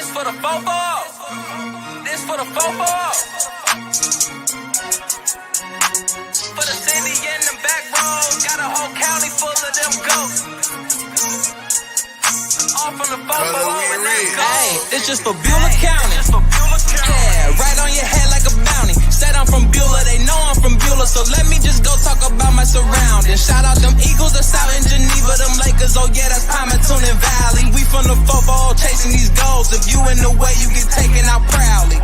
for the fofo. This for the fofo. For the city and them back roads. Got a whole county full of them ghosts. All from the fofo and them ghosts. Hey, this just for Beulah County. Yeah, right on your head like a bounty. Said I'm from Beulah, they know I'm from Beulah. So let me just go talk about my surroundings. Shout out them Eagles that's out in Geneva. Them Lakers, oh yeah, that's Palmerton and Valley. We from the football chasing these goals. If you in the way, you get taken out proudly.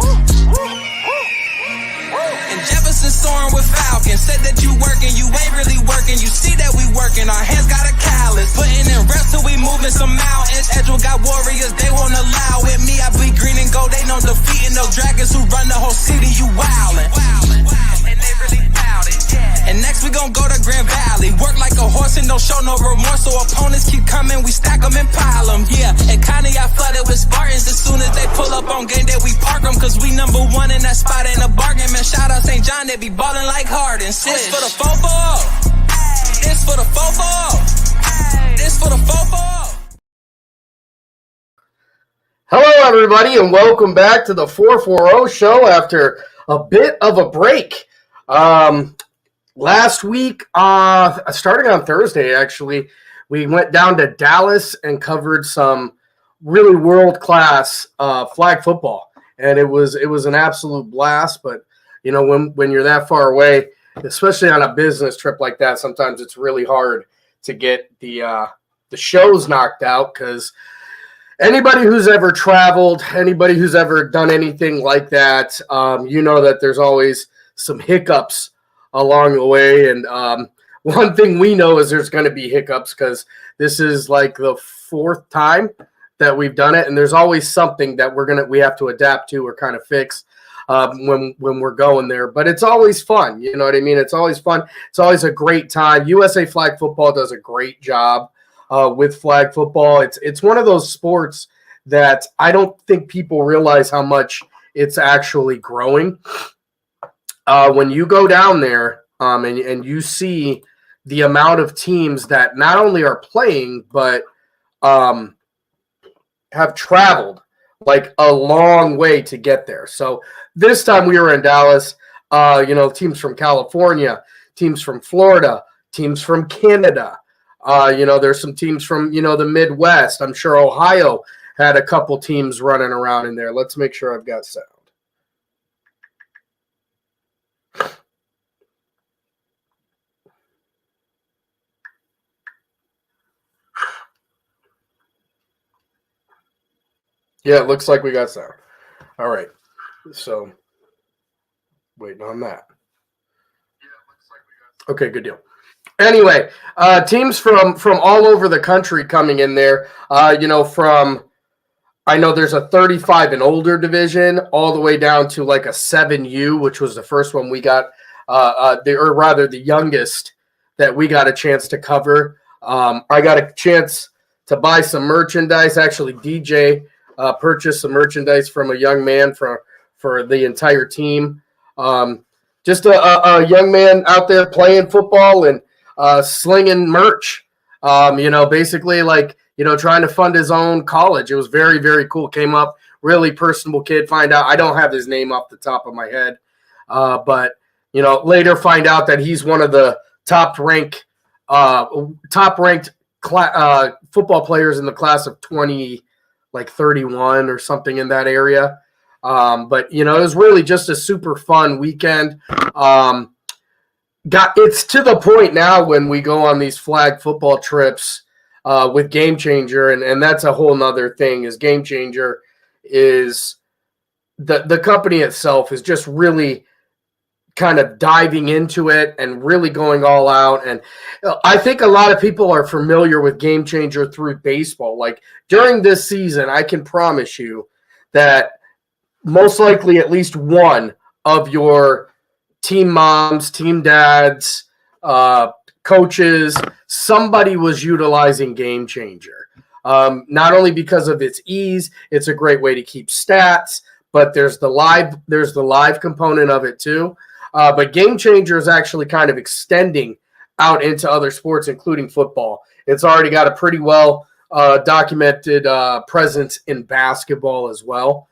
And Jefferson soaring with Falcons. Said that you working, you ain't really working. You see that we working, our hands got a callus. Putting in reps till we moving some mountains. Edgewell got warriors, they won't allow it. Me, I bleed green and gold, they know defeating those dragons who run the whole city. You wildin'. And they really bout it. And next we gon' go to Grand Valley. Work like a horse and don't show no remorse. So opponents keep coming, we stack them and pile them. Yeah, and kinda got flooded with Spartans. As soon as they pull up on game day, we park them. Cause we number one in that spot, ain't a bargain. Man, shout out St. John, they be ballin' like Harden. This for the football. This for the football. This for the football. Hello, everybody, and welcome back to the 440 show after a bit of a break. Last week, starting on Thursday, actually, we went down to Dallas and covered some really world-class flag football, and it was an absolute blast. But you know, when you're that far away, especially on a business trip like that, sometimes it's really hard to get the shows knocked out because anybody who's ever traveled, anybody who's ever done anything like that, you know that there's always some hiccups along the way. And one thing we know is there's going to be hiccups because this is like the fourth time that we've done it. And there's always something that we have to adapt to or kind of fix when we're going there. But it's always fun. You know what I mean? It's always fun. It's always a great time. USA Flag Football does a great job with flag football. It's one of those sports that I don't think people realize how much it's actually growing. When you go down there and you see the amount of teams that not only are playing but have traveled like a long way to get there. So this time we were in Dallas, teams from California, teams from Florida, teams from Canada. There's some teams from, the Midwest. I'm sure Ohio had a couple teams running around in there. Let's make sure I've got sound. Yeah, it looks like we got sound. All right. So, waiting on that. Okay, good deal. Anyway, teams from all over the country coming in there, I know there's a 35 and older division all the way down to like a 7U, which was the first one we got, the youngest that we got a chance to cover. I got a chance to buy some merchandise. Actually, DJ purchased some merchandise from a young man for the entire team. Just a young man out there playing football and slinging merch, basically trying to fund his own college. It was very, very cool. Came up, really personable kid. Find out, I don't have his name off the top of my head, but later find out that he's one of the top ranked football players in the class of 31 or something in that area. But it was really just a super fun weekend. It's to the point now when we go on these flag football trips with Game Changer, and that's a whole nother thing. Is Game Changer is the company itself is just really kind of diving into it and really going all out. And I think a lot of people are familiar with Game Changer through baseball. Like during this season, I can promise you that most likely at least one of your team moms, team dads, coaches, somebody was utilizing Game Changer. Not only because of its ease, it's a great way to keep stats, but there's the live component of it too. But Game Changer is actually kind of extending out into other sports, including football. It's already got a pretty well documented presence in basketball as well.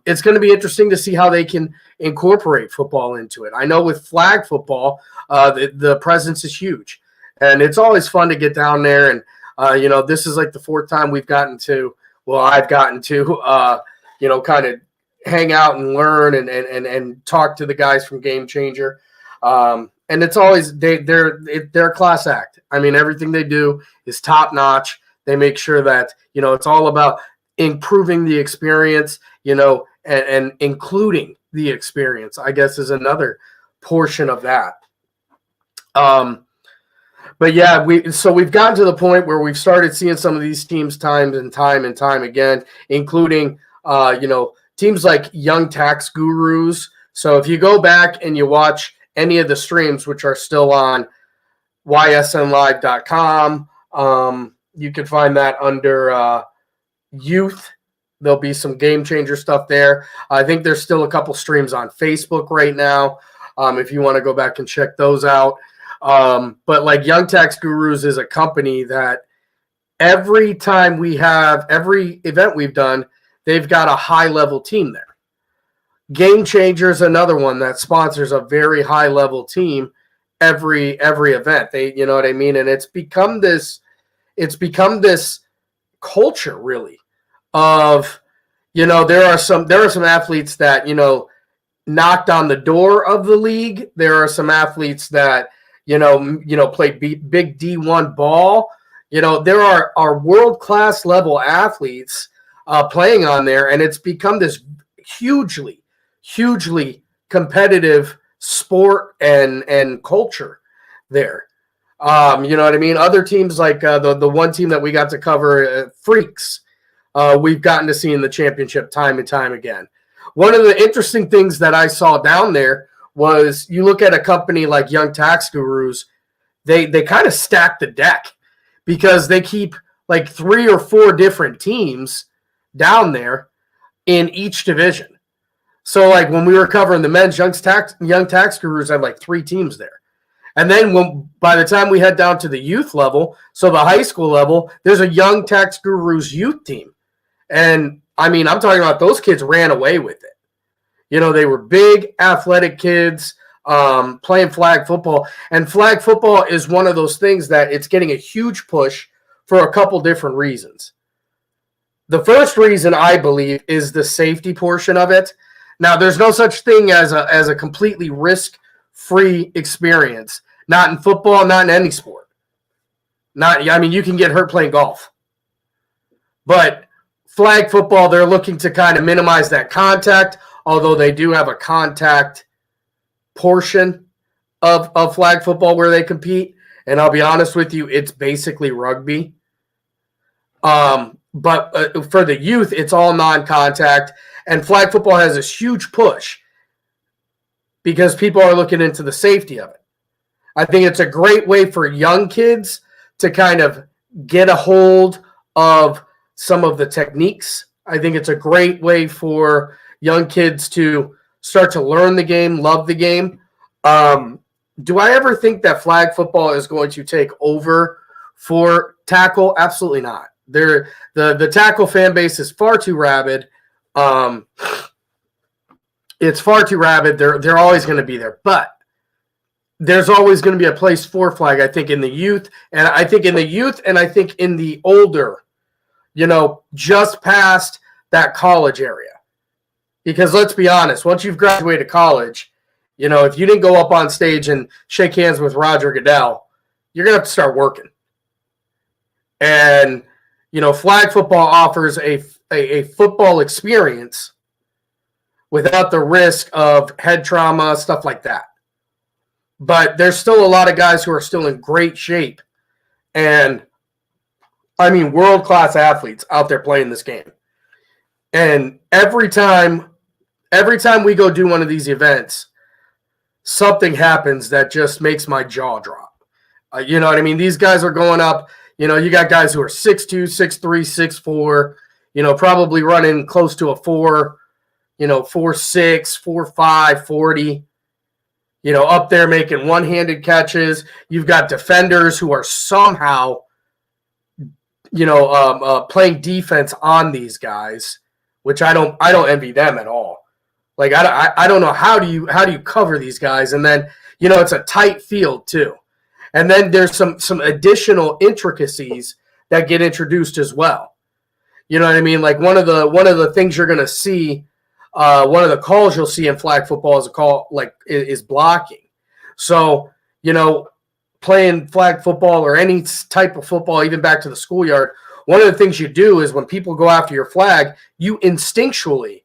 It's going to be interesting to see how they can incorporate football into it. I know with flag football, the presence is huge, and it's always fun to get down there. And this is like the fourth time I've gotten to, kind of hang out and learn and talk to the guys from Game Changer. And it's always they're a class act. I mean, everything they do is top notch. They make sure that it's all about improving the experience, and including the experience, I guess, is another portion of that. But yeah, we've gotten to the point where we've started seeing some of these teams time and time again, including teams like Young Tax Gurus. So if you go back and you watch any of the streams, which are still on ysnlive.com, you can find that under youth. There'll be some Game Changer stuff there. I think there's still a couple streams on Facebook right now, if you want to go back and check those out. But like Young Tax Gurus is a company that every event we've done, they've got a high-level team there. Game Changer is another one that sponsors a very high-level team every event. You know what I mean? And it's become this culture, really, of there are some athletes that knocked on the door of the league. There are some athletes that play big D1 ball. There are world-class level athletes playing on there, and it's become this hugely competitive sport and culture there. You know what I mean? Other teams like the one team that we got to cover, Freaks, we've gotten to see in the championship time and time again. One of the interesting things that I saw down there was you look at a company like Young Tax Gurus, they kind of stack the deck because they keep like 3 or 4 different teams down there in each division. So like when we were covering the men's, Young Tax Gurus had like 3 teams there. And then by the time we head down to the youth level, so the high school level, there's a Young Tax Gurus youth team. And I mean, I'm talking about those kids ran away with it. They were big athletic kids playing flag football. And flag football is one of those things that it's getting a huge push for a couple different reasons. The first reason, I believe, is the safety portion of it. Now, there's no such thing as a completely risk-free experience. Not in football, not in any sport. You can get hurt playing golf. But flag football, they're looking to kind of minimize that contact, although they do have a contact portion of flag football where they compete. And I'll be honest with you, it's basically rugby. But for the youth, it's all non-contact. And flag football has this huge push because people are looking into the safety of it. I think it's a great way for young kids to kind of get a hold of some of the techniques. I think it's a great way for young kids to start to learn the game, love the game. Do I ever think that flag football is going to take over for tackle? Absolutely not. The tackle fan base is far too rabid. It's far too rabid. They're always going to be there, but there's always going to be a place for flag. I think in the youth, and I think in the older, just past that college area. Because let's be honest, once you've graduated college, if you didn't go up on stage and shake hands with Roger Goodell, you're going to have to start working. And flag football offers a football experience without the risk of head trauma, stuff like that. But there's still a lot of guys who are still in great shape. And, world-class athletes out there playing this game. And every time we go do one of these events, something happens that just makes my jaw drop. You know what I mean? These guys are going up. You got guys who are 6'2", 6'3", 6'4", probably running close to a 4, 4'6", 4'5", 40, up there making one-handed catches. You've got defenders who are somehow playing defense on these guys, which I don't envy them at all. Like I don't know how do you cover these guys, and then it's a tight field too, and then there's some additional intricacies that get introduced as well. You know what I mean? Like one of the things you're going to see, one of the calls you'll see in flag football is blocking. So playing flag football or any type of football, even back to the schoolyard, one of the things you do is when people go after your flag, you instinctually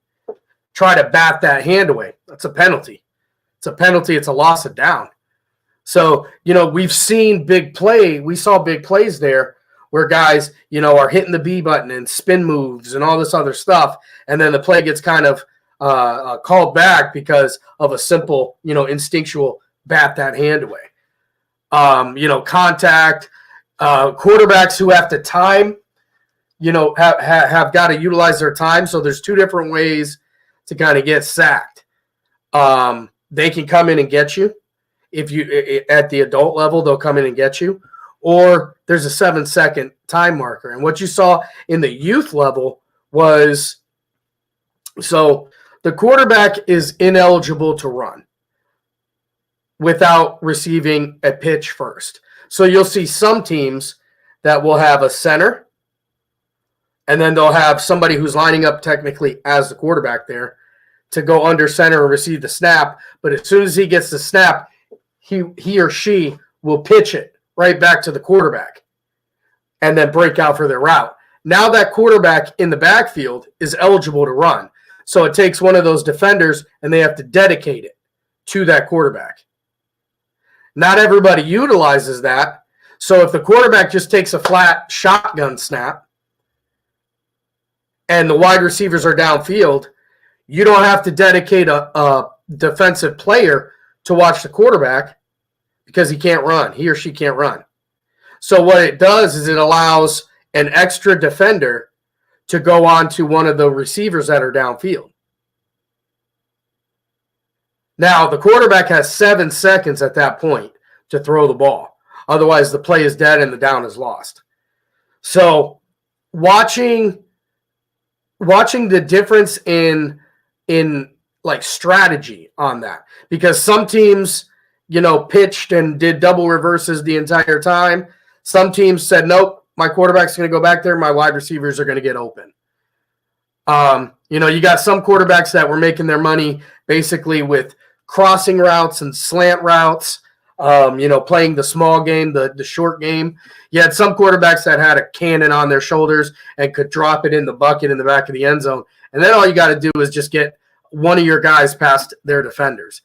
try to bat that hand away. That's a penalty. It's a penalty. It's a loss of down. So, we've seen big play. We saw big plays there where guys, are hitting the B button and spin moves and all this other stuff. And then the play gets kind of called back because of a simple, instinctual bat that hand away. Contact, quarterbacks who have to time, have got to utilize their time. So there's two different ways to kind of get sacked. They can come in and get you. If you at the adult level, they'll come in and get you. Or there's a 7-second time marker. And what you saw in the youth level was, so the quarterback is ineligible to run without receiving a pitch first. So you'll see some teams that will have a center, and then they'll have somebody who's lining up technically as the quarterback there to go under center and receive the snap. But as soon as he gets the snap, he or she will pitch it right back to the quarterback and then break out for their route. Now that quarterback in the backfield is eligible to run. So it takes one of those defenders and they have to dedicate it to that quarterback. Not everybody utilizes that. So if the quarterback just takes a flat shotgun snap and the wide receivers are downfield, you don't have to dedicate a defensive player to watch the quarterback because he can't run. He or she can't run. So what it does is it allows an extra defender to go on to one of the receivers that are downfield. Now, the quarterback has 7 seconds at that point to throw the ball. Otherwise, the play is dead and the down is lost. So watching the difference in like strategy on that, because some teams, pitched and did double reverses the entire time. Some teams said, nope, my quarterback's going to go back there. My wide receivers are going to get open. You got some quarterbacks that were making their money basically with crossing routes and slant routes, playing the small game, the short game. You had some quarterbacks that had a cannon on their shoulders and could drop it in the bucket in the back of the end zone. And then all you got to do is just get one of your guys past their defenders.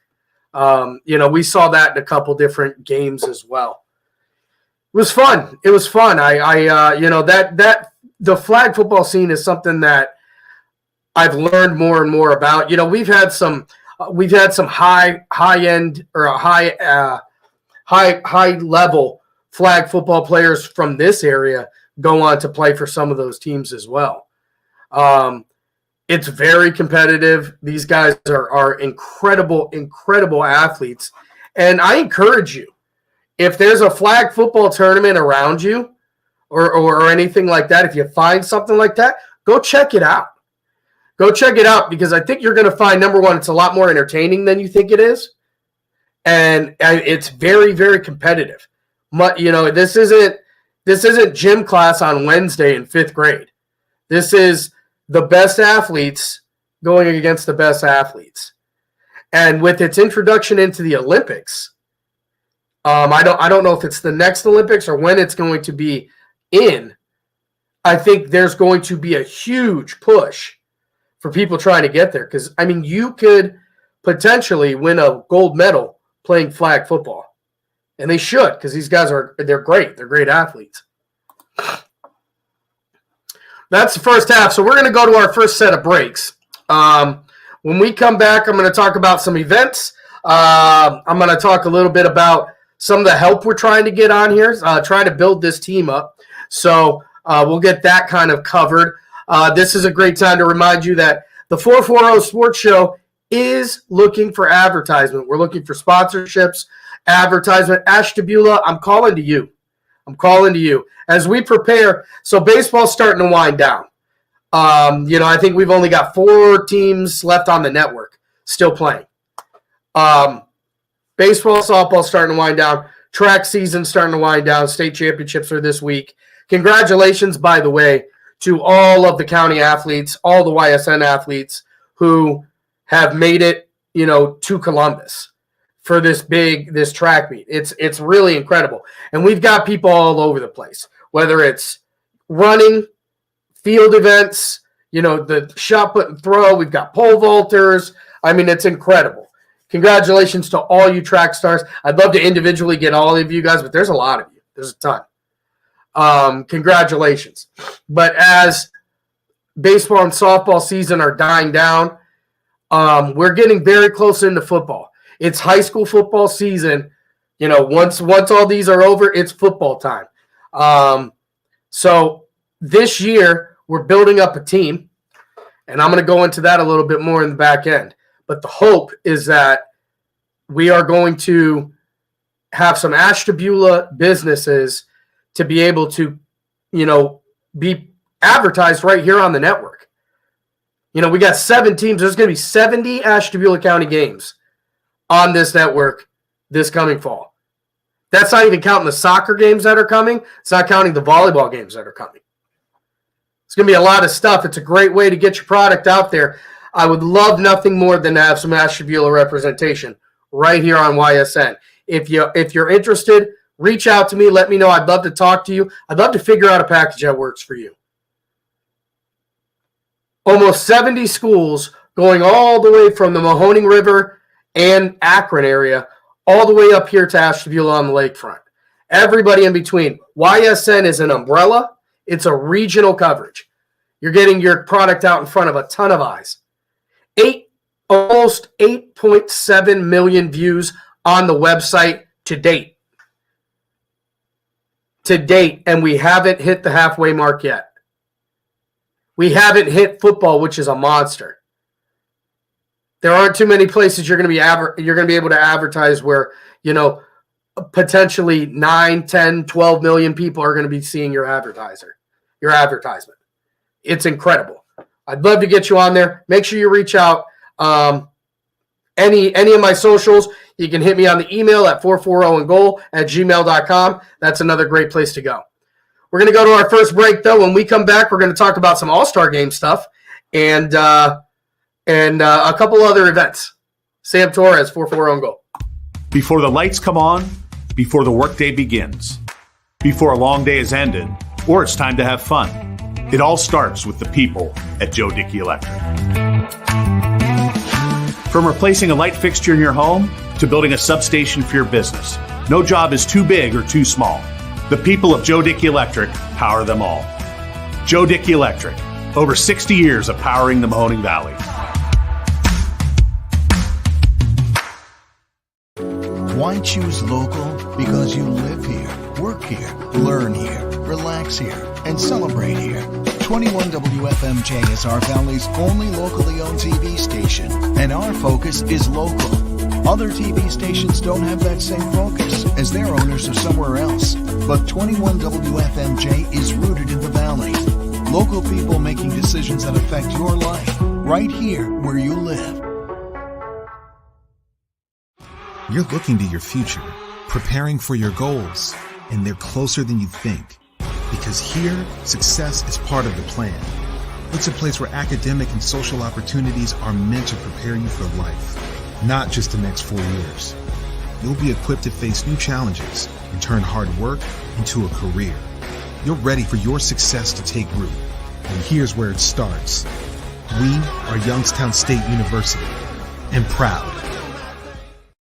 We saw that in a couple different games as well. It was fun. That the flag football scene is something that I've learned more and more about. We've had some high end or a high level flag football players from this area go on to play for some of those teams as well. It's very competitive. These guys are incredible athletes. And I encourage you, if there's a flag football tournament around you or anything like that, if you find something like that, go check it out. Go check it out, because I think you're going to find, number one, it's a lot more entertaining than you think it is. And it's very, very competitive. This isn't gym class on Wednesday in 5th grade. This is the best athletes going against the best athletes. And with its introduction into the Olympics, I don't know if it's the next Olympics or when it's going to be in. I think there's going to be a huge push for people trying to get there. Because, you could potentially win a gold medal playing flag football. And they should, because these guys they're great. They're great athletes. That's the first half. So we're going to go to our first set of breaks. When we come back, I'm going to talk about some events. I'm going to talk a little bit about some of the help we're trying to get on here, trying to build this team up. So we'll get that kind of covered. This is a great time to remind you that the 440 Sports Show is looking for advertisement. We're looking for sponsorships, advertisement. Ash Tabula, I'm calling to you. I'm calling to you as we prepare. So baseball's starting to wind down. I think we've only got 4 teams left on the network still playing. Baseball, softball starting to wind down. Track season starting to wind down. State championships are this week. Congratulations, by the way, to all of the county athletes, all the YSN athletes who have made it, to Columbus for this track meet. It's really incredible. And we've got people all over the place, whether it's running, field events, the shot put and throw. We've got pole vaulters. I mean, it's incredible. Congratulations to all you track stars. I'd love to individually get all of you guys, but there's a lot of you. There's a ton. Congratulations. But as baseball and softball season are dying down, we're getting very close into football. It's high school football season. Once all these are over, it's football time. So this year we're building up a team, and I'm going to go into that a little bit more in the back end. But the hope is that we are going to have some Ashtabula businesses to be able to, be advertised right here on the network. We got 7 teams. There's going to be 70 Ashtabula County games on this network this coming fall. That's not even counting the soccer games that are coming. It's not counting the volleyball games that are coming. It's going to be a lot of stuff. It's a great way to get your product out there. I would love nothing more than to have some Ashtabula representation right here on YSN. If you're interested, reach out to me. Let me know. I'd love to talk to you. I'd love to figure out a package that works for you. Almost 70 schools going all the way from the Mahoning River and Akron area all the way up here to Ashtabula on the lakefront. Everybody in between. YSN is an umbrella. It's a regional coverage. You're getting your product out in front of a ton of eyes. Almost 8.7 million views on the website to date. And we haven't hit the halfway mark yet. We haven't hit football, which is a monster. There aren't too many places you're going to be able to advertise where, potentially 9, 10, 12 million people are going to be seeing your advertisement. It's incredible. I'd love to get you on there. Make sure you reach out. Any of my socials, you can hit me on the email at 440andgoal@gmail.com. That's another great place to go. We're going to go to our first break, though. When we come back, we're going to talk about some All-Star Game stuff and a couple other events. Sam Torres, 440andgoal. Before the lights come on, before the workday begins, before a long day is ended, or it's time to have fun, it all starts with the people at Joe Dickey Electric. From replacing a light fixture in your home to building a substation for your business, no job is too big or too small. The people of Joe Dickey Electric power them all. Joe Dickey Electric, over 60 years of powering the Mahoning Valley. Why choose local? Because you live here, work here, learn here, relax here, and celebrate here. 21 WFMJ is our Valley's only locally owned TV station, and our focus is local. Other TV stations don't have that same focus, as their owners are somewhere else. But 21 WFMJ is rooted in the Valley. Local people making decisions that affect your life, right here where you live. You're looking to your future, preparing for your goals, and they're closer than you think. Because here, success is part of the plan. It's a place where academic and social opportunities are meant to prepare you for life, not just the next 4 years. You'll be equipped to face new challenges and turn hard work into a career. You're ready for your success to take root. And here's where it starts. We are Youngstown State University, and proud.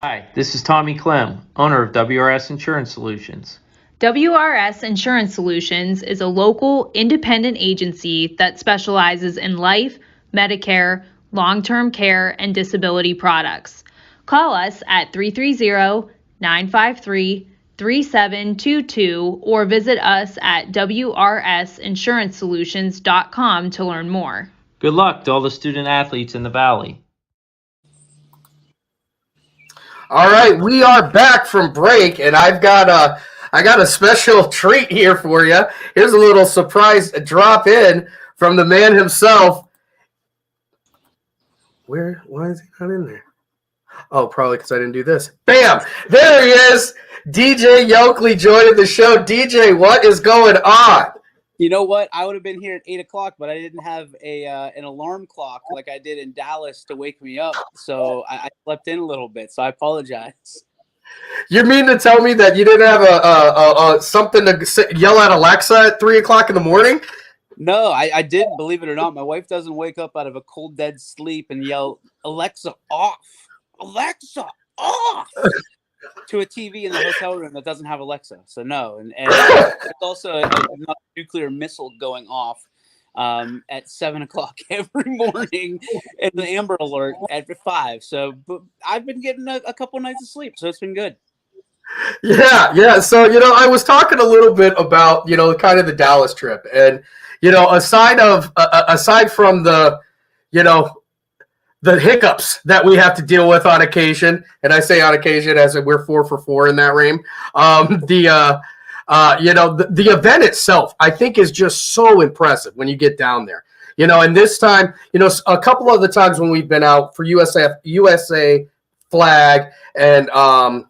Hi, this is Tommy Clem, owner of WRS Insurance Solutions. WRS Insurance Solutions is a local independent agency that specializes in life, Medicare, long-term care, and disability products. Call us at 330-953-3722 or visit us at wrsinsurancesolutions.com to learn more. Good luck to all the student athletes in the Valley. All right, we are back from break, and I've got I got a special treat here for you. Here's a little surprise drop in from the man himself. Why is he not in there? Oh, probably because I didn't do this. Bam! There he is. DJ Yokley joining the show. DJ, what is going on? You know what? I would have been here at 8 o'clock, but I didn't have an alarm clock like I did in Dallas to wake me up. So I slept in a little bit. So I apologize. You mean to tell me that you didn't have a something to yell at Alexa at 3 o'clock in the morning? No, I didn't, believe it or not. My wife doesn't wake up out of a cold, dead sleep and yell, "Alexa, off! Alexa, off!" to a TV in the hotel room that doesn't have Alexa. So no. And it's also a nuclear missile going off at 7 o'clock every morning and the Amber Alert at 5. So but I've been getting a couple nights of sleep, so it's been good. Yeah. So, I was talking a little bit about, kind of the Dallas trip. And, aside from the, the hiccups that we have to deal with on occasion, and I say on occasion as if we're 4 for 4 in that realm, the event itself, I think, is just so impressive when you get down there. And this time, a couple of the times when we've been out for USA flag, and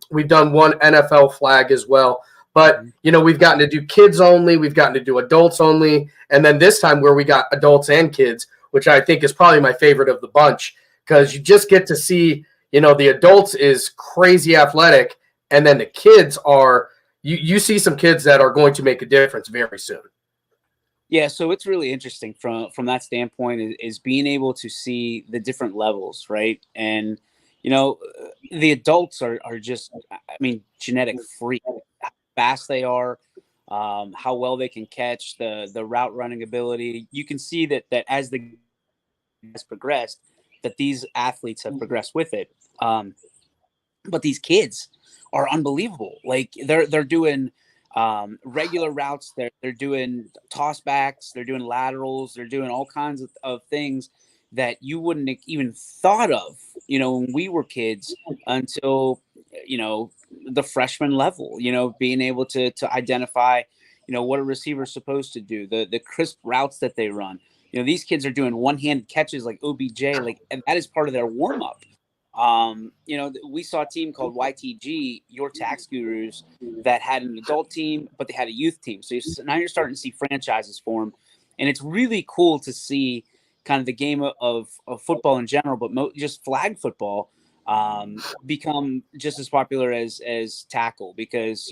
we've done one NFL flag as well. But, we've gotten to do kids only, we've gotten to do adults only, and then this time where we got adults and kids, which I think is probably my favorite of the bunch, because you just get to see, the adults is crazy athletic, and then the kids are, you see some kids that are going to make a difference very soon. Yeah, so it's really interesting from that standpoint is being able to see the different levels, right? And, the adults are just, genetic freak. How fast they are, how well they can catch, the route running ability. You can see that as the game has progressed, that these athletes have progressed with it. But these kids are unbelievable. Like they're doing regular routes, they're doing toss backs, they're doing laterals, they're doing all kinds of things that you wouldn't even thought of, when we were kids until, the freshman level, being able to identify, what a receiver is supposed to do, the crisp routes that they run. These kids are doing one-handed catches like OBJ, and that is part of their warm-up. We saw a team called YTG, Your Tax Gurus, that had an adult team, but they had a youth team. So now you're starting to see franchises form, and it's really cool to see kind of the game of football in general, but just flag football become just as popular as tackle, because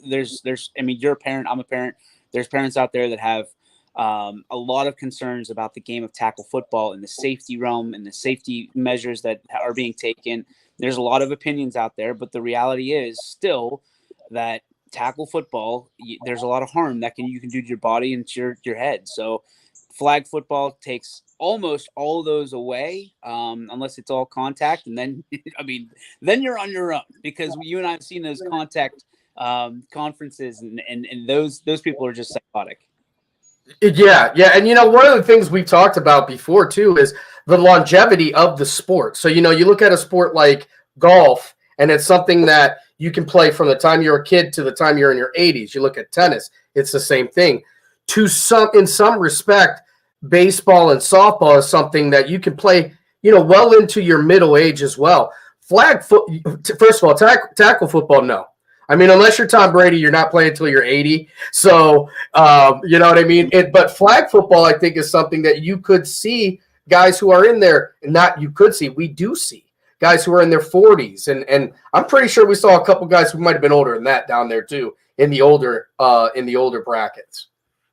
there's you're a parent, I'm a parent. There's parents out there that have a lot of concerns about the game of tackle football and the safety realm and the safety measures that are being taken. There's a lot of opinions out there, but the reality is still that tackle football, there's a lot of harm that you can do to your body and to your head. So flag football takes almost all of those away, unless it's all contact. And then, then you're on your own, because you and I have seen those contact conferences, and those people are just psychotic. Yeah. And, one of the things we talked about before, too, is the longevity of the sport. So, you look at a sport like golf, and it's something that you can play from the time you're a kid to the time you're in your 80s. You look at tennis, it's the same thing. In some respect, baseball and softball is something that you can play, well into your middle age as well. First of all, tackle football, no. Unless you're Tom Brady, you're not playing until you're 80. So, you know what I mean? But flag football, I think, is something that you could see guys who are in there, we do see guys who are in their 40s. And I'm pretty sure we saw a couple guys who might have been older than that down there too, in the older brackets.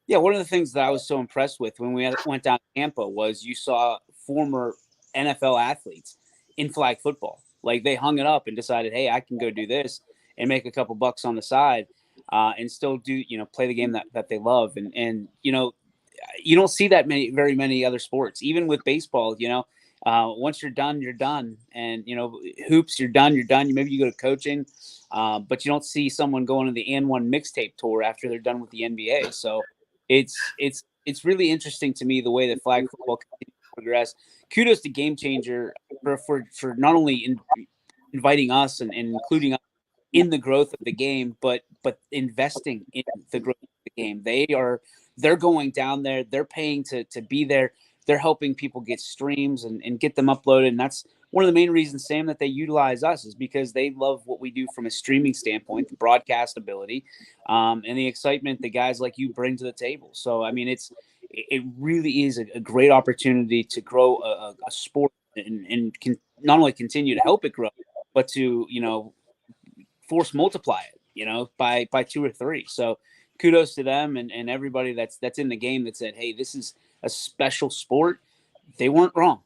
Yeah, one of the things that I was so impressed with when we went down to Tampa was you saw former NFL athletes in flag football. Like they hung it up and decided, hey, I can go do this and make a couple bucks on the side and still do, play the game that they love. And you don't see that very many other sports, even with baseball, once you're done, you're done. And, hoops, you're done. Maybe you go to coaching, but you don't see someone going to the N1 mixtape tour after they're done with the NBA. So it's really interesting to me the way that flag football continues to progress. Kudos to Game Changer for not only inviting us and including us in the growth of the game, but but investing in the growth of the game. They're going down there. They're paying to be there. They're helping people get streams and get them uploaded. And that's one of the main reasons, Sam, that they utilize us, is because they love what we do from a streaming standpoint, the broadcast ability, and the excitement that guys like you bring to the table. So, I mean, it really is a great opportunity to grow a sport and can not only continue to help it grow, but to, force multiply it, by 2 or 3. So kudos to them and everybody that's in the game that said, hey, this is a special sport. They weren't wrong.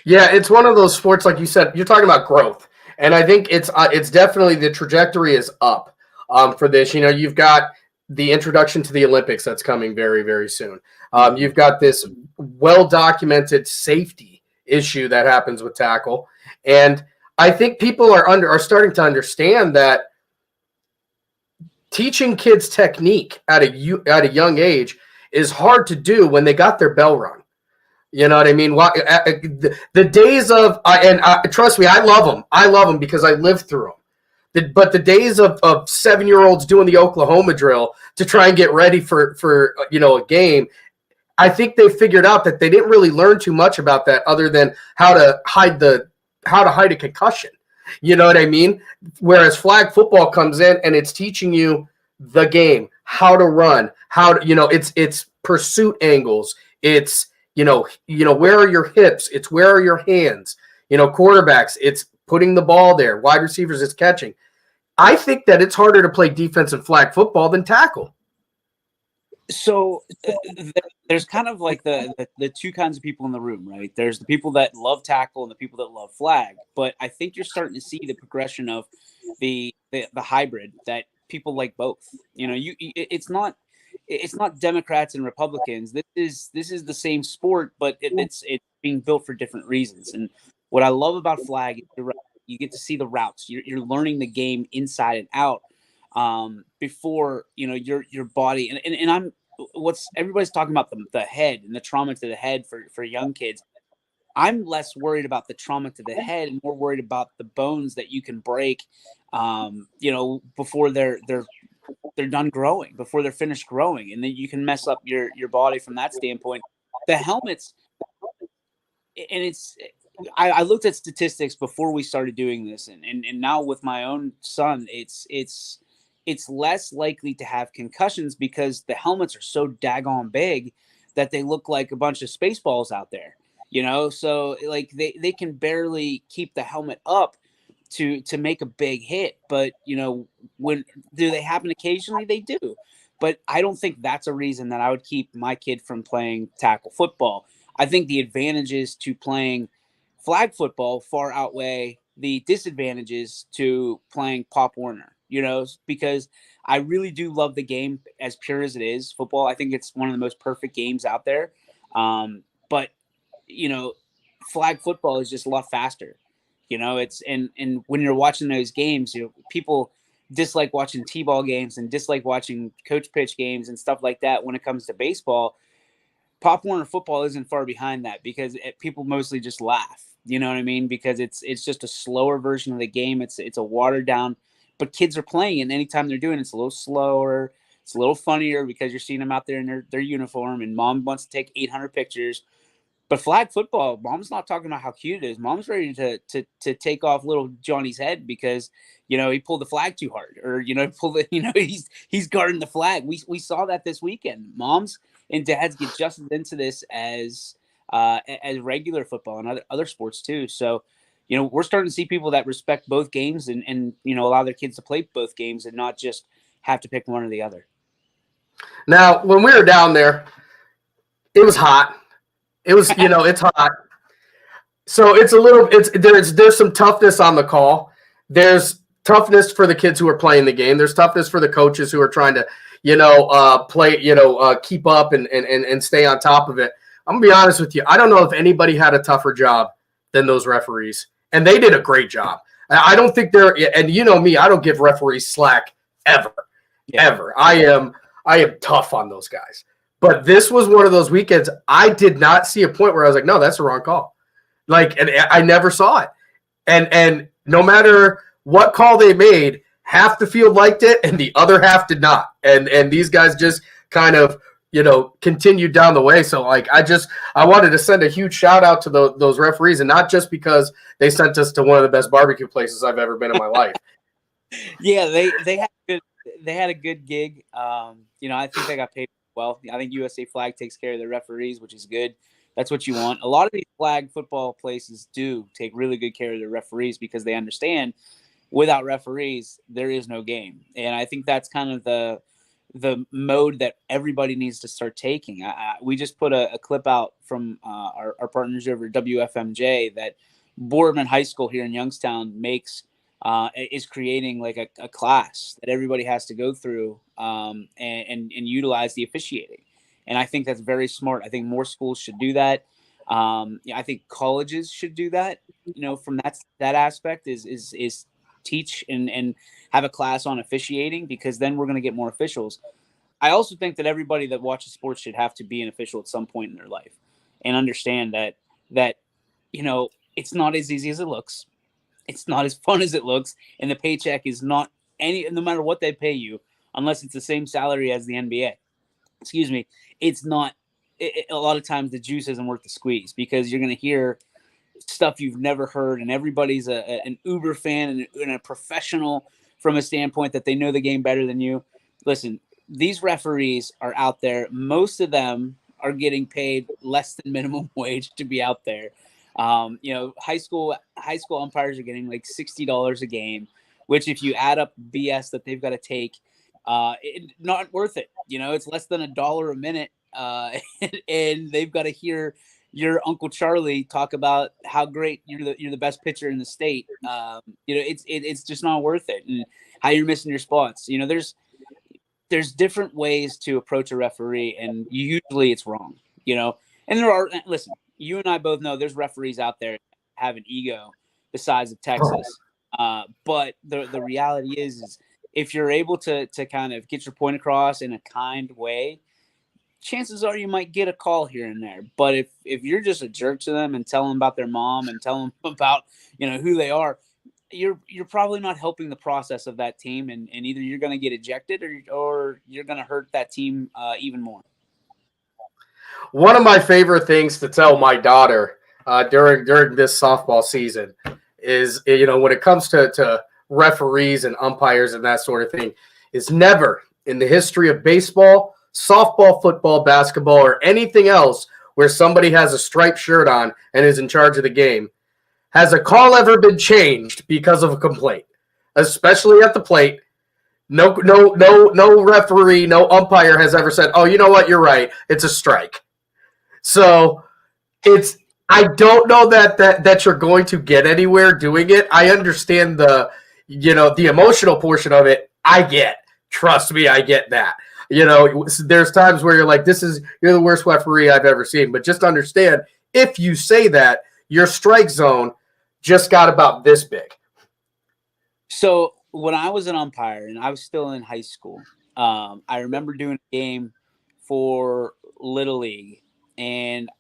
Yeah, it's one of those sports, like you said, you're talking about growth. And I think it's definitely, the trajectory is up for this. You've got the introduction to the Olympics that's coming very, very soon. You've got this well-documented safety issue that happens with tackle. And I think people are starting to understand that teaching kids technique at a young age is hard to do when they got their bell rung. You know what I mean? The days of trust me, I love them because I lived through them. But the days of 7-year-olds doing the Oklahoma drill to try and get ready for a game, I think they figured out that they didn't really learn too much about that other than how to hide a concussion. You know what I mean? Whereas flag football comes in and it's teaching you the game, how to run, it's pursuit angles, it's where are your hips, it's where are your hands, quarterbacks, it's putting the ball there, wide receivers, it's catching. I think that it's harder to play defensive flag football than tackle. So there's kind of like the two kinds of people in the room, right? There's the people that love tackle and the people that love flag. But I think you're starting to see the progression of the hybrid, that people like both. It's not Democrats and Republicans. This is the same sport, but it's being built for different reasons. And what I love about flag is you get to see the routes. You're learning the game inside and out. Before your body and I'm everybody's talking about the head and the trauma to the head for young kids. I'm less worried about the trauma to the head and more worried about the bones that you can break before they're done growing, before they're finished growing, and then you can mess up your body from that standpoint. The helmets, and I looked at statistics before we started doing this, and now with my own son, it's less likely to have concussions because the helmets are so daggone big that they look like a bunch of Spaceballs out there, so like they can barely keep the helmet up to make a big hit. But when do they happen? Occasionally they do, but I don't think that's a reason that I would keep my kid from playing tackle football. I think the advantages to playing flag football far outweigh the disadvantages to playing Pop Warner, because I really do love the game as pure as it is. Football, I think it's one of the most perfect games out there. But flag football is just a lot faster. It's and when you're watching those games, people dislike watching T-ball games and dislike watching coach pitch games and stuff like that. When it comes to baseball, Pop Warner football isn't far behind that because people mostly just laugh. You know what I mean? Because it's just a slower version of the game. It's a watered down, but kids are playing, and anytime they're doing it, it's a little slower. It's a little funnier because you're seeing them out there in their uniform, and mom wants to take 800 pictures. But flag football, mom's not talking about how cute it is. Mom's ready to take off little Johnny's head because he pulled the flag too hard, or he's guarding the flag. We saw that this weekend. Moms and dads get just as into this as regular football and other sports too. So, we're starting to see people that respect both games and allow their kids to play both games and not just have to pick one or the other. Now, when we were down there, it was hot. It was, it's hot. So there's some toughness on the call. There's toughness for the kids who are playing the game. There's toughness for the coaches who are trying to, keep up and stay on top of it. I'm gonna be honest with you. I don't know if anybody had a tougher job than those referees, and they did a great job. I don't think and me, I don't give referees slack ever. I am tough on those guys. But this was one of those weekends I did not see a point where I was like, no, that's the wrong call. And I never saw it. And no matter what call they made, half the field liked it and the other half did not. And these guys just kind of, continued down the way. So like, I wanted to send a huge shout out to those referees, and not just because they sent us to one of the best barbecue places I've ever been in my life. Yeah, they had a good gig. I think they got paid well. I think USA Flag takes care of their referees, which is good. That's what you want. A lot of these flag football places do take really good care of their referees because they understand without referees, there is no game. And I think that's kind of the mode that everybody needs to start taking. We just put a clip out from our partners over at WFMJ that Boardman High School here in Youngstown is creating like a class that everybody has to go through and utilize the officiating. And I think that's very smart. I think more schools should do that. I think colleges should do that. From that aspect is teach and have a class on officiating, because then we're going to get more officials. I also think that everybody that watches sports should have to be an official at some point in their life and understand that it's not as easy as it looks. It's not as fun as it looks. And the paycheck is not no matter what they pay you, unless it's the same salary as the NBA. Excuse me. It's not, a lot of times the juice isn't worth the squeeze, because you're going to hear stuff you've never heard, and everybody's an Uber fan and a professional from a standpoint that they know the game better than you. Listen, these referees are out there. Most of them are getting paid less than minimum wage to be out there. High school umpires are getting like $60 a game, which if you add up BS that they've got to take, not worth it. It's less than $1 a minute, and they've got to hear your Uncle Charlie talk about how great you're the best pitcher in the state. It's just not worth it, and how you're missing your spots. There's different ways to approach a referee, and usually it's wrong. And listen, you and I both know there's referees out there that have an ego the size of Texas. But the reality is if you're able to kind of get your point across in a kind way, chances are you might get a call here and there. But if you're just a jerk to them and tell them about their mom and tell them about, who they are, you're probably not helping the process of that team. And either you're going to get ejected or you're going to hurt that team even more. One of my favorite things to tell my daughter during this softball season is, when it comes to referees and umpires and that sort of thing, is never in the history of baseball, softball, football, basketball, or anything else where somebody has a striped shirt on and is in charge of the game, has a call ever been changed because of a complaint, especially at the plate. No referee, no umpire has ever said, "Oh, you know what? You're right. It's a strike." So I don't know that you're going to get anywhere doing it. I understand the emotional portion of it. Trust me, I get that. There's times where you're like, you're the worst referee I've ever seen. But just understand, if you say that, your strike zone just got about this big. So when I was an umpire and I was still in high school, I remember doing a game for Little League, and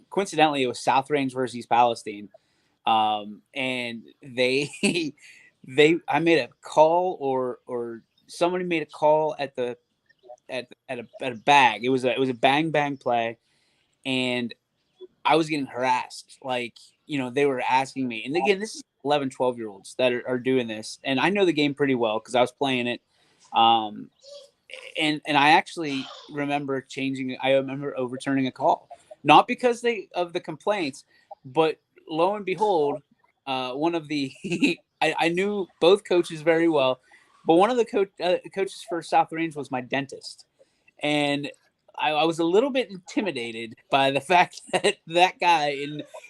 coincidentally it was South Range versus East Palestine, and I made a call or somebody made a call at a bag. It was a bang play, and I was getting harassed. Like, they were asking me, and again, this is 11, 12-year-olds that are doing this, and I know the game pretty well because I was playing it. And I actually remember overturning a call, not because of the complaints, but lo and behold, one of the I knew both coaches very well, but one of the coaches for South Range was my dentist, and I was a little bit intimidated by the fact that guy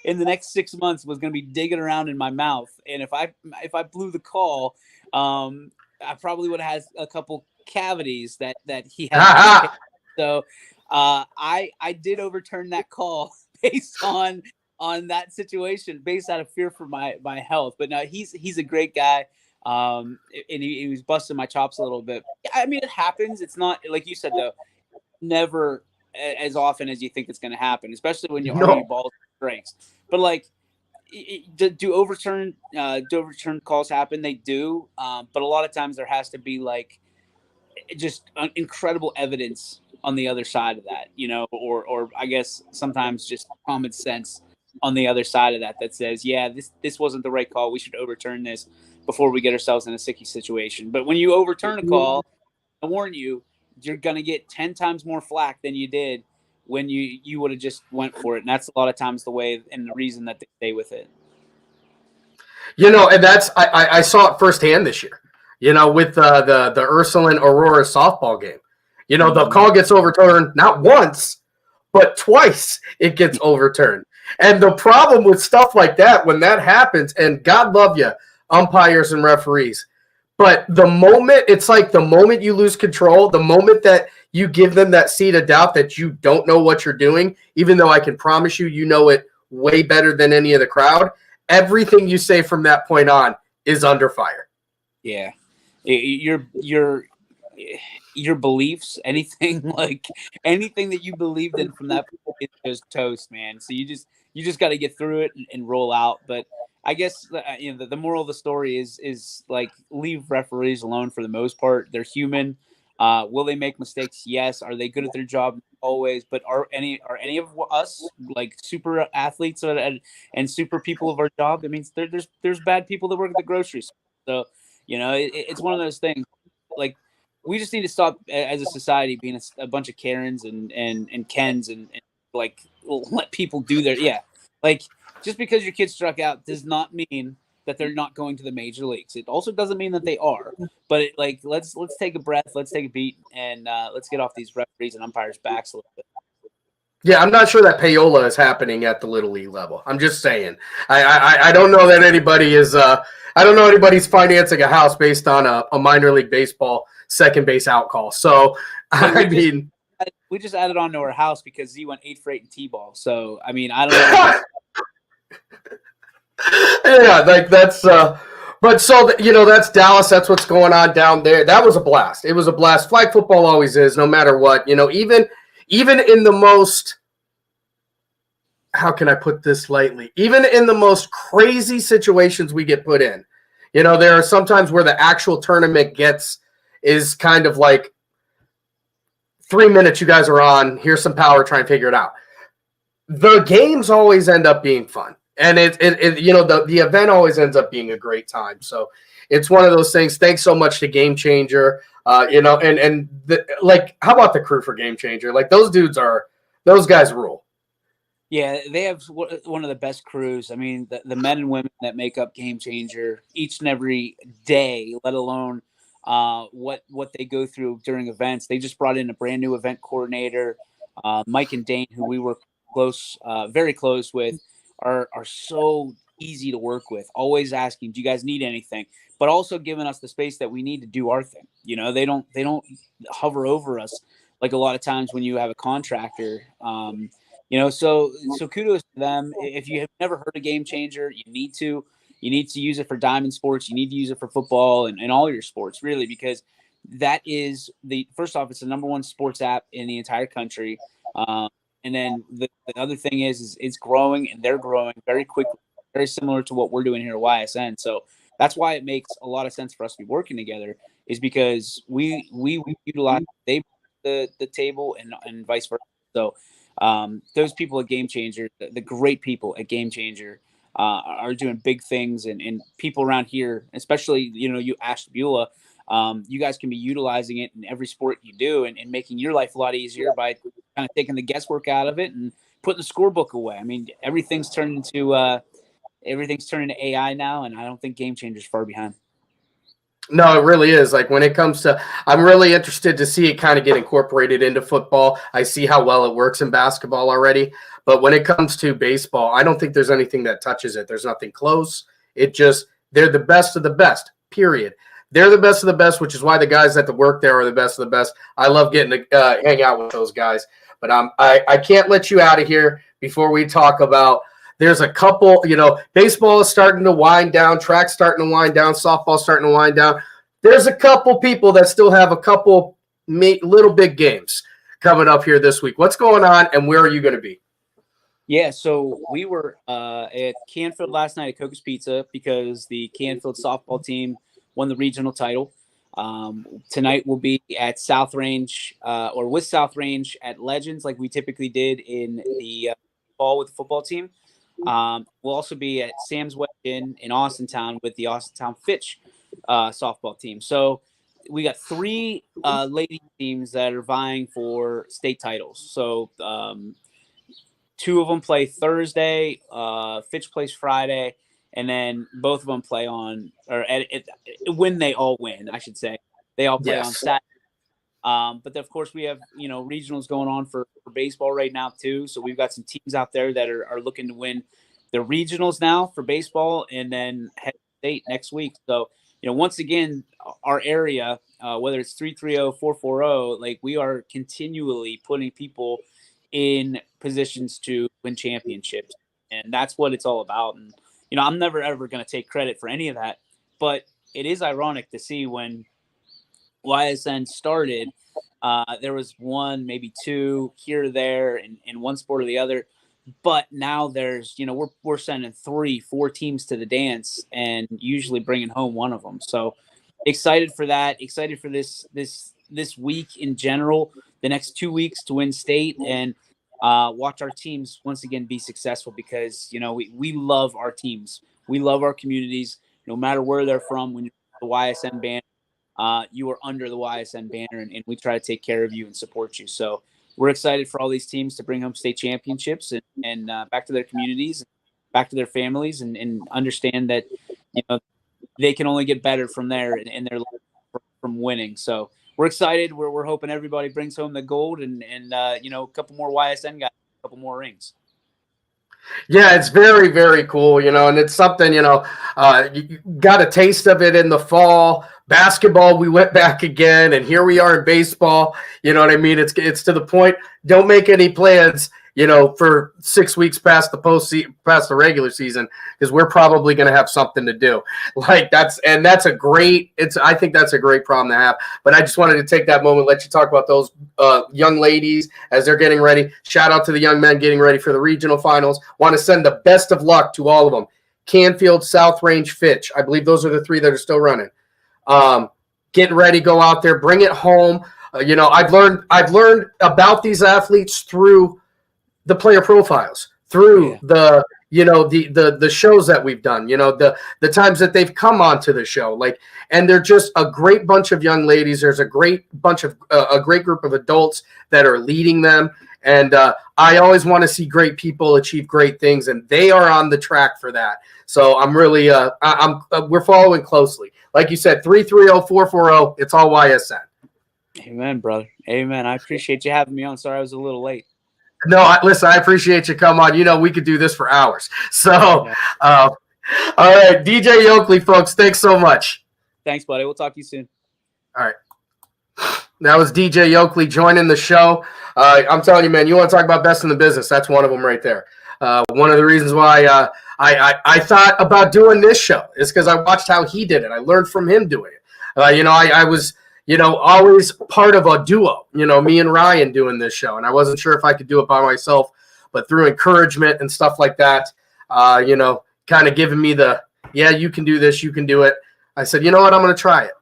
in the next 6 months was going to be digging around in my mouth, and if I blew the call, I probably would have had a couple cavities that he had. So I did overturn that call based on that situation, based out of fear for my health. But no, he's a great guy. And he was busting my chops a little bit. I mean, it happens. It's not, like you said, though, never as often as you think it's going to happen, especially when you're already balls and strikes. But like, do overturn calls happen? They do, but a lot of times there has to be like just incredible evidence on the other side of that, or I guess sometimes just common sense on the other side of that says, yeah, this wasn't the right call. We should overturn this before we get ourselves in a sticky situation. But when you overturn a call, I warn you, you're going to get 10 times more flack than you did when you would have just went for it. And that's a lot of times the way and the reason that they stay with it. And that's I saw it firsthand this year, with the Ursuline Aurora softball game. The call gets overturned not once, but twice it gets overturned. And the problem with stuff like that, when that happens, and God love you, umpires and referees, but the moment you lose control, the moment that you give them that seed of doubt that you don't know what you're doing, even though I can promise you know it way better than any of the crowd, everything you say from that point on is under fire. Yeah. Your beliefs, anything that you believed in from that point is just toast, man. So you just got to get through it and roll out. But I guess the moral of the story is like, leave referees alone for the most part. They're human. Will they make mistakes? Yes. Are they good at their job? Always. But are any of us like super athletes and super people of our job? I mean, there's bad people that work at the grocery store. So it's one of those things. Like, we just need to stop as a society being a bunch of Karens and Kens and like let people do their like, just because your kid struck out does not mean that they're not going to the major leagues. It also doesn't mean that they are. But let's take a breath, let's take a beat, and let's get off these referees and umpires' backs a little bit. Yeah, I'm not sure that payola is happening at the Little League level. I'm just saying. I don't know that anybody is. I don't know anybody's financing a house based on a minor league baseball second base out call. So we just added on to our house because Z went 8 for 8 in T-ball. So I mean, I don't know. Yeah, like that's. But so that's Dallas. That's what's going on down there. That was a blast. It was a blast. Flag football always is, no matter what. Even in the most, how can I put this lightly? Even in the most crazy situations we get put in, there are sometimes where the actual tournament is kind of like 3 minutes you guys are on, here's some power, try and figure it out. The games always end up being fun. And the event always ends up being a great time. So it's one of those things. Thanks so much to Game Changer. How about the crew for Game Changer? Like, those guys rule. Yeah, they have one of the best crews. I mean, the men and women that make up Game Changer each and every day, let alone what they go through during events. They just brought in a brand new event coordinator, Mike and Dane, who we were very close with, are so easy to work with, always asking, do you guys need anything? But also giving us the space that we need to do our thing. They don't hover over us like a lot of times when you have a contractor. So kudos to them. If you have never heard of Game Changer, you need to use it for Diamond Sports. You need to use it for football and all your sports, really, because that is first off, it's the number one sports app in the entire country. And then the other thing is it's growing, and they're growing very quickly, very similar to what we're doing here at YSN. So that's why it makes a lot of sense for us to be working together, is because we utilize the table and vice versa. So those people at Game Changer, the great people at Game Changer, are doing big things, and people around here, especially you Ash Beulah, you guys can be utilizing it in every sport you do, and making your life a lot easier by kind of taking the guesswork out of it and putting the scorebook away. I mean, everything's turned into AI now, and I don't think Game Changer's far behind. No, it really is. Like, when it comes to, I'm really interested to see it kind of get incorporated into football. I see how well it works in basketball already, but when it comes to baseball, I don't think there's anything that touches it. There's nothing close. They're the best of the best, period. They're the best of the best, which is why the guys that work there are the best of the best. I love getting to hang out with those guys. But I can't let you out of here before we talk about, there's a couple, baseball is starting to wind down, track's starting to wind down, softball's starting to wind down. There's a couple people that still have a couple little big games coming up here this week. What's going on, and where are you going to be? Yeah, so we were at Canfield last night at Coca's Pizza because the Canfield softball team won the regional title. Tonight we'll be at South Range or with South Range at Legends like we typically did in the fall with the football team. We'll also be at Sam's Way in Austintown with the Austintown Fitch softball team. So we got 3 lady teams that are vying for state titles. So 2 of them play Thursday, Fitch plays Friday, and then both of them play on when they all win, I should say. They all play on Saturday. But of course we have, regionals going on for baseball right now too. So we've got some teams out there that are looking to win the regionals now for baseball and then head to state next week. So, once again, our area, whether it's 330, 440, like we are continually putting people in positions to win championships. And that's what it's all about. And, I'm never, ever going to take credit for any of that, but it is ironic to see when YSN started, there was 1, maybe 2 here or there in one sport or the other. But now there's, we're sending 3, 4 teams to the dance and usually bringing home one of them. So excited for that. Excited for this week in general, the next 2 weeks to win state and watch our teams once again be successful because, we love our teams. We love our communities, no matter where they're from. When you're the YSN banner, you are under the YSN banner and we try to take care of you and support you. So we're excited for all these teams to bring home state championships and back to their communities, back to their families and understand that, they can only get better from there in their life from winning. So we're excited. We're hoping everybody brings home the gold and a couple more YSN guys, a couple more rings. Yeah, it's very, very cool, and it's something, you got a taste of it in the fall. Basketball, we went back again, and here we are in baseball. You know what I mean? It's to the point, don't make any plans, for 6 weeks past the regular season, because we're probably going to have something to do. I think that's a great problem to have. But I just wanted to take that moment, let you talk about those young ladies as they're getting ready. Shout out to the young men getting ready for the regional finals. Want to send the best of luck to all of them. Canfield, South Range, Fitch. I believe those are the 3 that are still running. Getting ready, go out there, bring it home. I've learned about these athletes through the player profiles, through the shows that we've done, the times that they've come onto the show, and they're just a great bunch of young ladies. There's a great group of adults that are leading them. And I always want to see great people achieve great things, and they are on the track for that. So I'm really, we're following closely. Like you said, 330-440, it's all YSN. Amen, brother. Amen. I appreciate you having me on. Sorry I was a little late. No, listen, I appreciate you. Come on. We could do this for hours. So, all right, DJ Yokley, folks, thanks so much. Thanks, buddy. We'll talk to you soon. All right. That was DJ Yokley joining the show. I'm telling you, man, you want to talk about best in the business. That's one of them right there. One of the reasons why I thought about doing this show is because I watched how he did it. I learned from him doing it. I was, always part of a duo, me and Ryan doing this show. And I wasn't sure if I could do it by myself, but through encouragement and stuff like that, kind of giving me you can do this, you can do it. I said, you know what, I'm going to try it.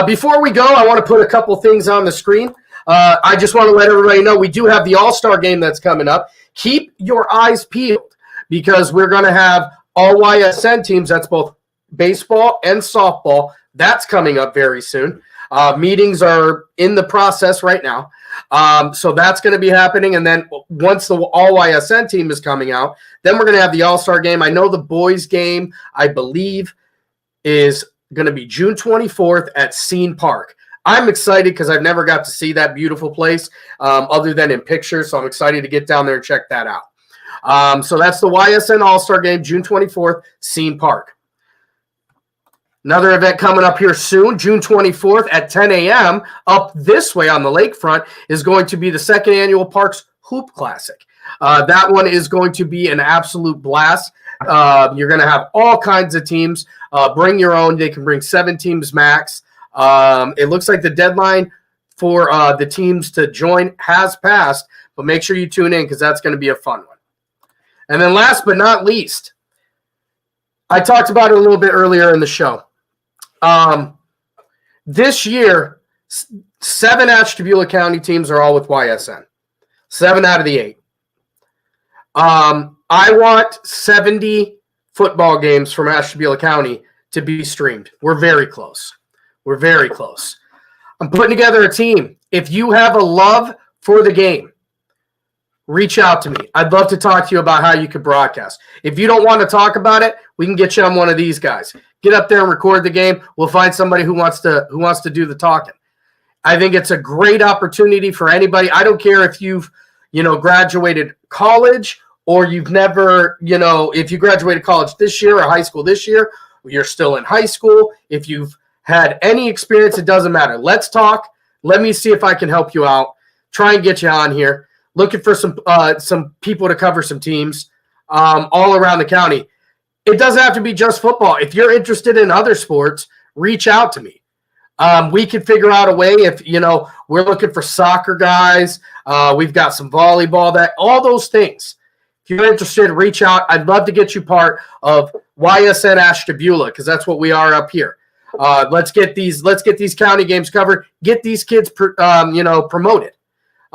Before we go, I want to put a couple things on the screen. I just want to let everybody know we do have the All-Star game that's coming up. Keep your eyes peeled because we're going to have all YSN teams. That's both baseball and softball. That's coming up very soon. Meetings are in the process right now. So that's going to be happening. And then once the all YSN team is coming out, then we're going to have the All-Star game. I know the boys game, I believe, is going to be June 24th at Scene Park. I'm excited because I've never got to see that beautiful place other than in pictures. So I'm excited to get down there and check that out. So that's the YSN All-Star game, June 24th, Scene Park. Another event coming up here soon, June 24th at 10 a.m. up this way on the lakefront is going to be the second annual Parks Hoop Classic. That one is going to be an absolute blast. You're going to have all kinds of teams. Bring your own. They can bring 7 teams max. It looks like the deadline for the teams to join has passed, but make sure you tune in because that's going to be a fun one. And then last but not least, I talked about it a little bit earlier in the show. This year, 7 Ashtabula County teams are all with YSN. 7 out of the 8. I want 70 football games from Ashtabula County to be streamed. We're very close. We're very close. I'm putting together a team. If you have a love for the game, reach out to me. I'd love to talk to you about how you could broadcast. If you don't want to talk about it, we can get you on one of these guys. Get up there and record the game. We'll find somebody who wants to do the talking. I think it's a great opportunity for anybody. I don't care if you've, graduated college or you've never, if you graduated college this year or high school this year, you're still in high school. If you've had any experience, it doesn't matter. Let's talk. Let me see if I can help you out. Try and get you on here. Looking for some people to cover some teams all around the county. It doesn't have to be just football. If you're interested in other sports, reach out to me. We can figure out a way. If we're looking for soccer guys, we've got some volleyball, all those things. If you're interested, reach out. I'd love to get you part of YSN Ashtabula because that's what we are up here. Let's get these county games covered. Get these kids, promoted.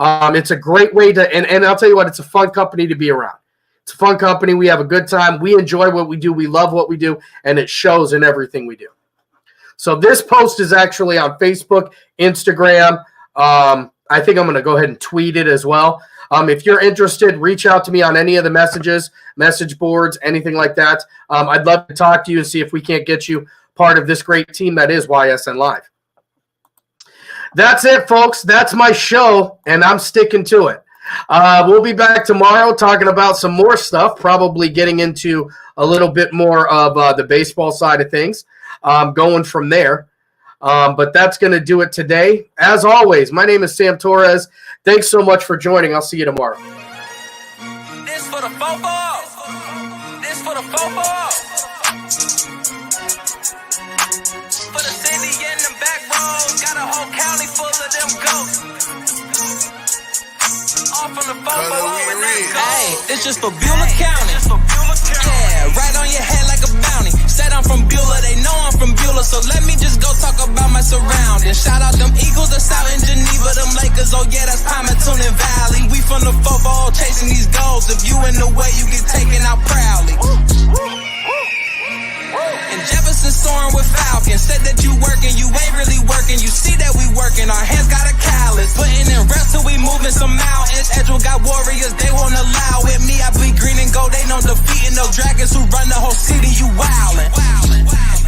It's a great way to, and I'll tell you what, it's a fun company to be around. It's a fun company. We have a good time. We enjoy what we do. We love what we do, and it shows in everything we do. So this post is actually on Facebook, Instagram. I think I'm going to go ahead and tweet it as well. If you're interested, reach out to me on any of the message boards, anything like that. I'd love to talk to you and see if we can't get you part of this great team that is YSN Live. That's it, folks. That's my show, and I'm sticking to it. We'll be back tomorrow talking about some more stuff, probably getting into a little bit more of the baseball side of things, going from there. But that's going to do it today. As always, my name is Sam Torres. Thanks so much for joining. I'll see you tomorrow. This for the football. This for the football. For the city and the back roads, got a whole county full of them goats. All from the football. Hey, it's just for Beulah County. Yeah, right on your head like a bounty. Said I'm from Beulah, they know I'm from Beulah, so let me just go talk about my surroundings. Shout out them Eagles that's out in Geneva, them Lakers, oh yeah, that's Palmerton and Valley. We from the football chasing these goals. If you in the way, you get taken out proudly. And Jefferson soaring with Falcons. Said that you working, you ain't really working. You see that we working, our hands got a callus. Putting in reps till we moving some mountains. Edgewell got warriors, they won't allow it. Me, I bleed green and gold, they know defeating no dragons who run the whole city. You wildin'.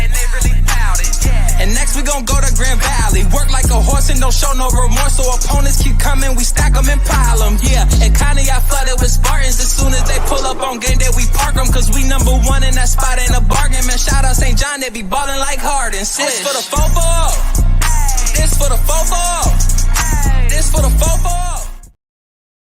And they really bout it, yeah. And next we gon' go to Grand Valley. Work like a horse and don't show no remorse. So opponents keep coming, we stack them and pile them, yeah. And kinda got flooded with Spartans. As soon as they pull up on game day, we park them. Cause we number one in that spot, ain't a bargain. Man, shout out St. John, they be ballin' like Harden. This for the football. This for the football. This for the football.